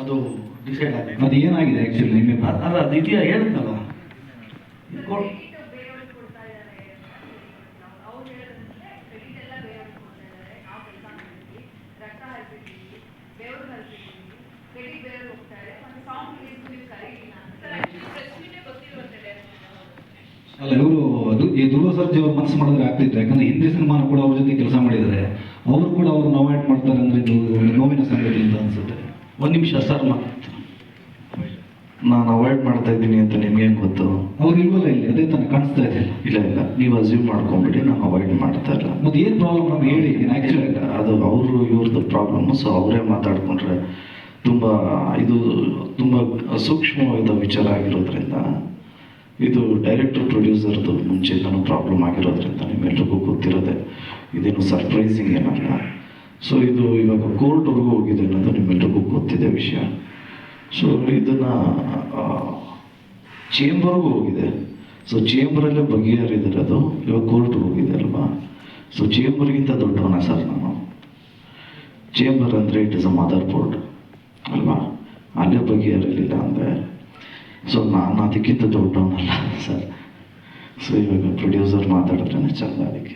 ಅದು ಡಿಸೈಡ್ ಆಗಿದೆ. ಅದು ಏನಾಗಿದೆ ಆ್ಯಕ್ಚುಲಿ ನಿಮಗೆ ಅಲ್ಲ ಅದು ಇದೆಯಾ ಹೇಳಿದ್ನಲ್ಲ ಅಲ್ಲ ಇವರು ಈ ಧ್ರುವ ಸರ್ಜಾ ಅವ್ರು ಮನಸ್ಸು ಮಾಡಿದ್ರೆ ಆಗ್ತಿದ್ರು, ಯಾಕಂದ್ರೆ ಹಿಂದಿ ಸಿನಿಮಾನ ಕೂಡ ಅವ್ರ ಜೊತೆ ಕೆಲಸ ಮಾಡಿದ್ದಾರೆ, ಅವರು ಕೂಡ ಅವ್ರನ್ನ ಅವಾಯ್ಡ್ ಮಾಡ್ತಾರೆ ಅಂದ್ರೆ ಇದು ನೋವಿನ ಸಂಗತಿ ಅಂತ ಅನ್ಸುತ್ತೆ. ಒಂದು ನಿಮಿಷ ಸರ್ ಮಾತು ನಾನು ಅವಾಯ್ಡ್ ಮಾಡ್ತಾ ಇದ್ದೀನಿ ಅಂತ ನಿಮ್ಗೆ ಹೆಂಗೆ ಗೊತ್ತು? ಅವ್ರು ಇಲ್ವಲ್ಲ ಇಲ್ಲಿ, ಅದೇ ತಾನೇ ಕಾಣಿಸ್ತಾ ಇದೆ. ಇಲ್ಲ ನೀವು ಅಸ್ಯೂಮ್ ಮಾಡ್ಕೊಂಬಿಡಿ, ನಾನು ಅವಾಯ್ಡ್ ಮಾಡ್ತಾ ಇಲ್ಲ. ಮತ್ತೆ ಏನು ಪ್ರಾಬ್ಲಮ್ ನಮ್ಗೆ ಹೇಳಿ. ಆ್ಯಕ್ಚುಲಿ ಅದು ಅವರು ಇವ್ರದ್ದು ಪ್ರಾಬ್ಲಮ್ಮು. ಸೊ ಅವರೇ ಮಾತಾಡ್ಕೊಂಡ್ರೆ ಇದು ತುಂಬ ಸೂಕ್ಷ್ಮವಾದ ವಿಚಾರ ಆಗಿರೋದ್ರಿಂದ, ಇದು ಡೈರೆಕ್ಟರ್ ಪ್ರೊಡ್ಯೂಸರ್ದು ಮುಂಚೆಯಿಂದನೂ ಪ್ರಾಬ್ಲಮ್ ಆಗಿರೋದ್ರಿಂದ ನಿಮ್ಮೆಲ್ರಿಗೂ ಗೊತ್ತಿರೋದೆ, ಇದೇನು ಸರ್ಪ್ರೈಸಿಂಗ್ ಏನಲ್ಲ. ಸೊ ಇದು ಇವಾಗ ಕೋರ್ಟ್ವರೆಗೂ ಹೋಗಿದೆ ಅನ್ನೋದು ನಿಮ್ಮೆಲ್ರಿಗೂ ಗೊತ್ತಿದೆ ವಿಷಯ. ಸೊ ಇದನ್ನು ಚೇಂಬರ್ಗೂ ಹೋಗಿದೆ. ಸೊ ಚೇಂಬರಲ್ಲೇ ಬಗೆಹರಿದಿರೋದು ಇವಾಗ ಕೋರ್ಟ್ಗೆ ಹೋಗಿದೆ ಅಲ್ವಾ. ಸೊ ಚೇಂಬರ್ಗಿಂತ ದೊಡ್ಡವನ ಸರ್ ನಾನು. ಚೇಂಬರ್ ಅಂದರೆ it is a mother board ಅಲ್ವಾ, ಅಲ್ಲೇ ಬಗೆಹರಿಲಿಲ್ಲ ಅಂದರೆ ಸೊ ನಾನು ಅದಕ್ಕಿಂತ ದೊಡ್ಡವನಲ್ಲ ಸರ್. ಸೊ ಇವಾಗ ಪ್ರೊಡ್ಯೂಸರ್ ಮಾತಾಡಿದ್ರೇ ಚಂದ ಅದಕ್ಕೆ.